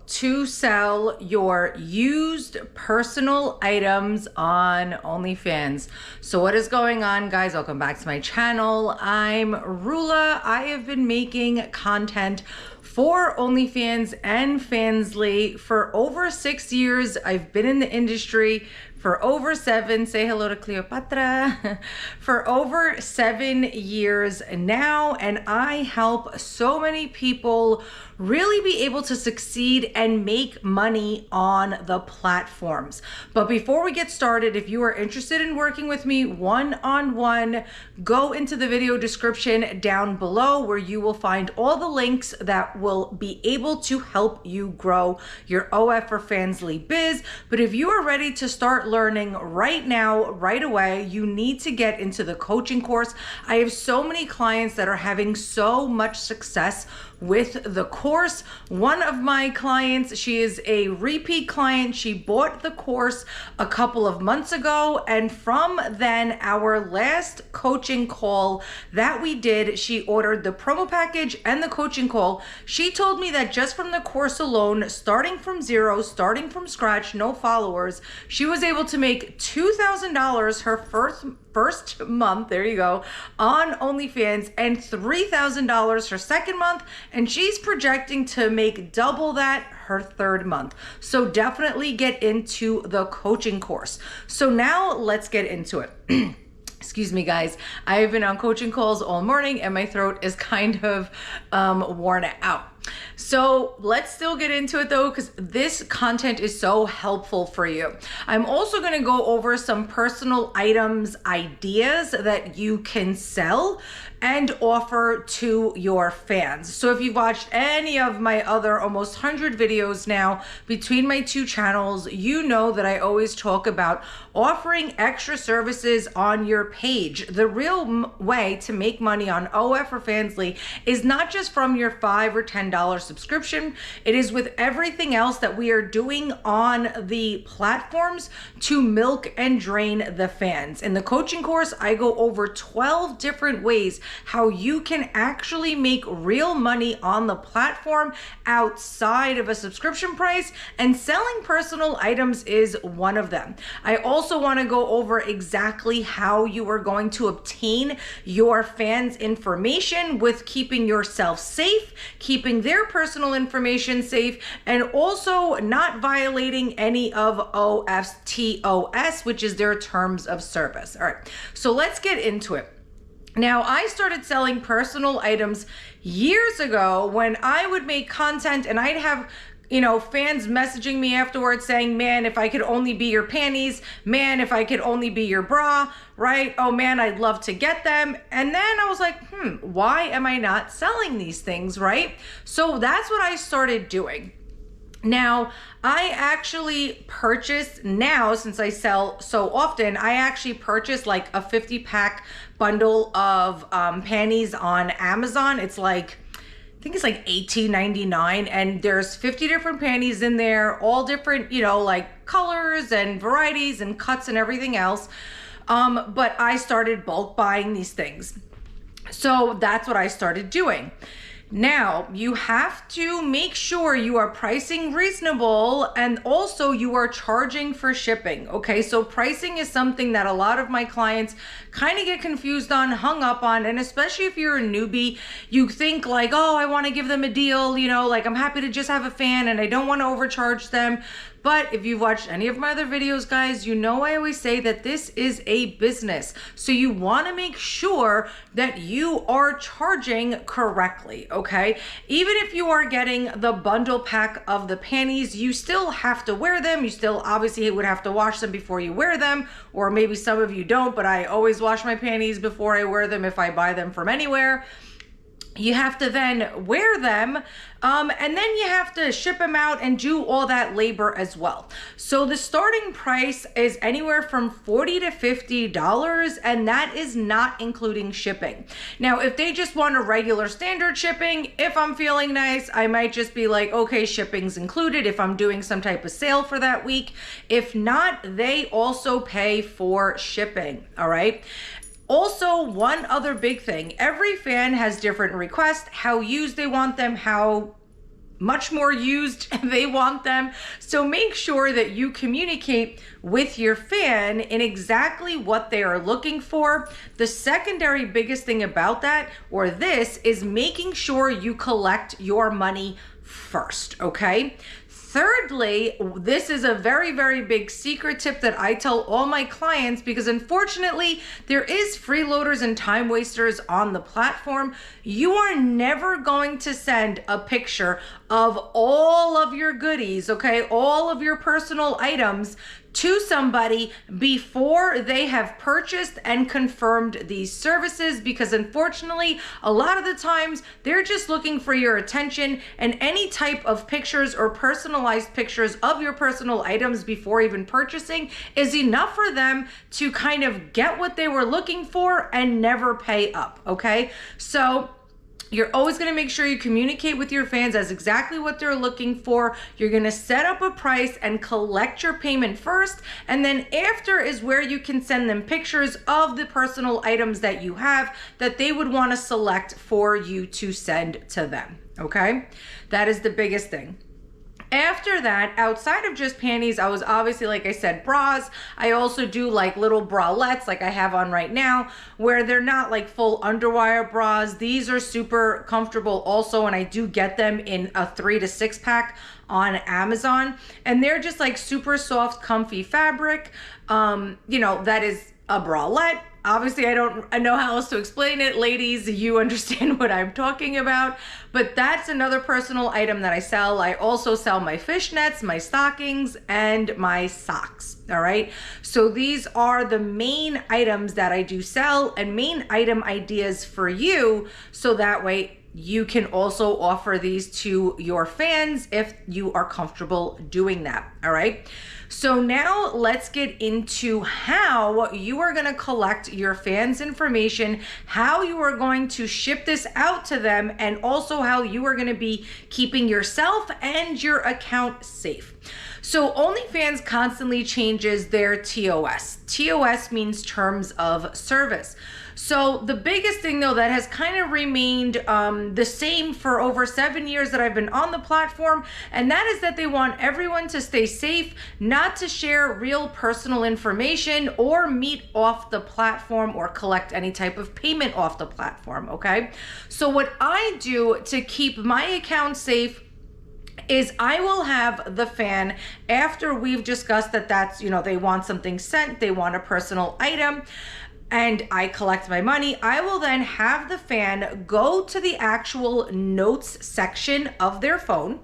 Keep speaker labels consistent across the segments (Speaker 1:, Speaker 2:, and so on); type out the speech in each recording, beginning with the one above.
Speaker 1: to sell your used personal items on OnlyFans. So what is going on, guys? Welcome back to my channel. I'm Roula. I have been making content for OnlyFans and Fanvue for over 6 years. I've been in the industry for over 7, say hello to Cleopatra, for over 7 years now, and I help so many people really be able to succeed and make money on the platforms. But before we get started, if you are interested in working with me one-on-one, go into the video description down below where you will find all the links that will be able to help you grow your OF or Fanvue biz. But if you are ready to start learning right now, right away, you need to get into the coaching course. I have so many clients that are having so much success with the course. One of my clients, she is a repeat client. She bought the course a couple of months ago, and from then, our last coaching call that we did, she ordered the promo package and the coaching call. She told me that just from the course alone, starting from zero, starting from scratch, no followers, she was able to make $2,000 her first month, there you go, on OnlyFans, and $3,000 her second month, and she's projecting to make double that her third month. So definitely get into the coaching course. So now let's get into it. Excuse me, guys. I have been on coaching calls all morning and my throat is kind of worn out. So let's still get into it though, because this content is so helpful for you. I'm also going to go over some personal items, ideas that you can sell and offer to your fans. So if you've watched any of my other almost 100 videos now between my two channels, you know that I always talk about offering extra services on your page. The real way to make money on OF or Fanvue is not just from your $5 or $10 subscription. It is with everything else that we are doing on the platforms to milk and drain the fans. In the coaching course, I go over 12 different ways how you can actually make real money on the platform outside of a subscription price, and selling personal items is one of them. I also want to go over exactly how you are going to obtain your fans' information with keeping yourself safe, keeping their personal information safe, and also not violating any of OF's TOS, which is their terms of service. All right, so let's get into it. Now, I started selling personal items years ago when I would make content and I'd have, you know, fans messaging me afterwards saying, man, if I could only be your panties, man, if I could only be your bra, right? Oh man, I'd love to get them. And then I was like, why am I not selling these things, right? So that's what I started doing. Now, I actually purchased now, since I sell so often, I actually purchased like a 50-pack bundle of panties on Amazon. It's like, I think it's like $18.99, and there's 50 different panties in there, all different, you know, like colors and varieties and cuts and everything else. But I started bulk buying these things. So that's what I started doing. Now, you have to make sure you are pricing reasonable, and also you are charging for shipping, okay? So pricing is something that a lot of my clients kind of get confused on, hung up on, and especially if you're a newbie, you think like, oh, I want to give them a deal, you know, like I'm happy to just have a fan and I don't want to overcharge them. But if you've watched any of my other videos, guys, you know I always say that this is a business. So you want to make sure that you are charging correctly, okay? Even if you are getting the bundle pack of the panties, you still have to wear them. You still obviously would have to wash them before you wear them, or maybe some of you don't, but I always wash my panties before I wear them if I buy them from anywhere. You have to then wear them, and then you have to ship them out and do all that labor as well. So the starting price is anywhere from $40 to $50, and that is not including shipping. Now, if they just want a regular standard shipping, if I'm feeling nice, I might just be like, okay, shipping's included if I'm doing some type of sale for that week. If not, they also pay for shipping, all right? Also, one other big thing, every fan has different requests, how used they want them, how much more used. They want them. So make sure that you communicate with your fan in exactly what they are looking for. The secondary biggest thing about that, or this, is making sure you collect your money first, okay? Thirdly, this is a very, very big secret tip that I tell all my clients, because unfortunately there is freeloaders and time wasters on the platform. You are never going to send a picture of all of your goodies, okay, all of your personal items to somebody before they have purchased and confirmed these services, because unfortunately a lot of the times they're just looking for your attention, and any type of pictures or personalized pictures of your personal items before even purchasing is enough for them to kind of get what they were looking for and never pay up, okay? So you're always going to make sure you communicate with your fans as exactly what they're looking for. You're going to set up a price and collect your payment first, and then after is where you can send them pictures of the personal items that you have that they would want to select for you to send to them, okay? That is the biggest thing. After that, outside of just panties, I was obviously, like I said, bras. I also do like little bralettes like I have on right now, where they're not like full underwire bras. These are super comfortable also, and I do get them in a 3 to 6 pack on Amazon, and they're just like super soft, comfy fabric. You know, that is a bralette. Obviously, I don't know how else to explain it. Ladies, you understand what I'm talking about. But that's another personal item that I sell. I also sell my fishnets, my stockings, and my socks. All right. So these are the main items that I do sell, and main item ideas for you. So that way you can also offer these to your fans if you are comfortable doing that. All right. So now let's get into how you are going to collect your fans' information, how you are going to ship this out to them, and also how you are going to be keeping yourself and your account safe. So Onlyfans constantly changes their TOS. TOS means terms of service. So the biggest thing though that has kind of remained the same for over 7 years that I've been on the platform, and that is that they want everyone to stay safe, not to share real personal information or meet off the platform or collect any type of payment off the platform, okay? So what I do to keep my account safe is I will have the fan, after we've discussed that that's, you know, they want something sent, they want a personal item, and I collect my money, I will then have the fan go to the actual notes section of their phone.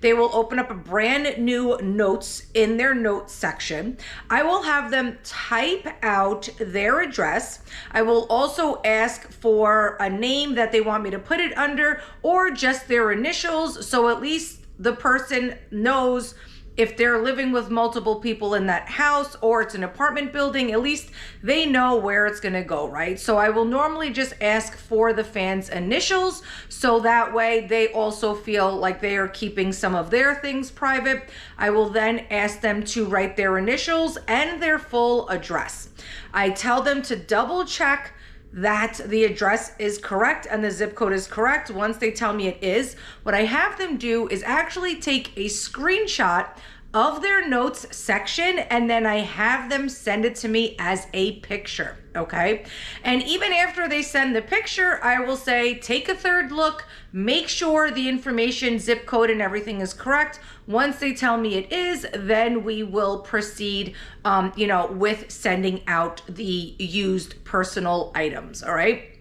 Speaker 1: They will open up a brand new notes in their notes section. I will have them type out their address. I will also ask for a name that they want me to put it under, or just their initials, so at least the person knows if they're living with multiple people in that house or it's an apartment building, at least they know where it's gonna go, right? So I will normally just ask for the fans' initials, so that way they also feel like they are keeping some of their things private. I will then ask them to write their initials and their full address. I tell them to double check that the address is correct and the zip code is correct. Once they tell me it is, what I have them do is actually take a screenshot of their notes section, and then I have them send it to me as a picture, okay? And even after they send the picture, I will say, take a third look, make sure the information, zip code, and everything is correct. Once they tell me it is, then we will proceed, with sending out the used personal items, all right?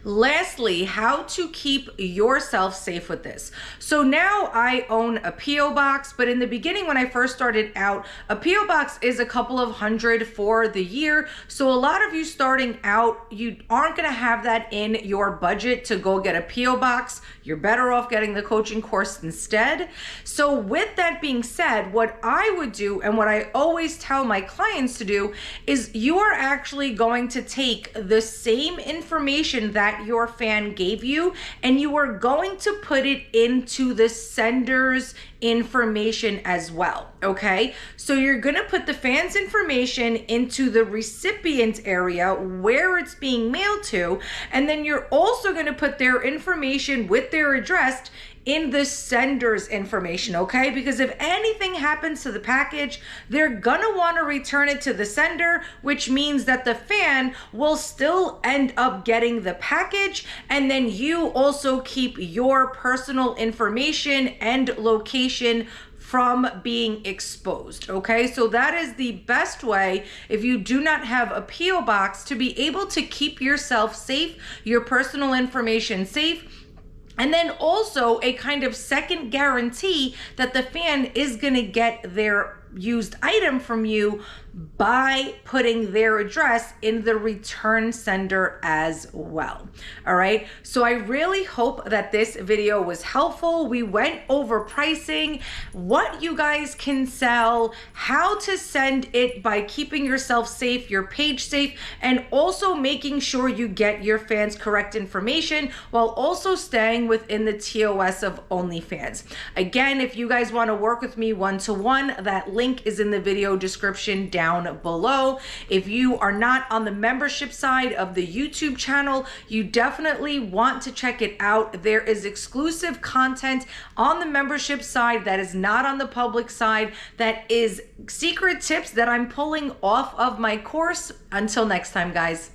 Speaker 1: Lastly, how to keep yourself safe with this. So now I own a P.O. box, but in the beginning when I first started out, a P.O. box is a couple of $100 for the year. So a lot of you starting out, you aren't gonna have that in your budget to go get a P.O. box. You're better off getting the coaching course instead. So with that being said, what I would do, and what I always tell my clients to do, is you are actually going to take the same information that your fan gave you, and you are going to put it into the sender's information as well, okay? So you're gonna put the fan's information into the recipient area where it's being mailed to, and then you're also gonna put their information with their address in the sender's information, okay? Because if anything happens to the package, they're gonna wanna return it to the sender, which means that the fan will still end up getting the package, and then you also keep your personal information and location from being exposed, okay? So that is the best way, if you do not have a PO box, to be able to keep yourself safe, your personal information safe, and then also a kind of second guarantee that the fan is gonna get their used item from you by putting their address in the return sender as well. All right, so I really hope that this video was helpful. We went over pricing, what you guys can sell, how to send it by keeping yourself safe, your page safe, and also making sure you get your fans correct information while also staying within the TOS of OnlyFans. Again, if you guys want to work with me one-to-one, that link is in the video description down below. If you are not on the membership side of the YouTube channel, you definitely want to check it out. There is exclusive content on the membership side that is not on the public side, that is secret tips that I'm pulling off of my course. Until next time, guys.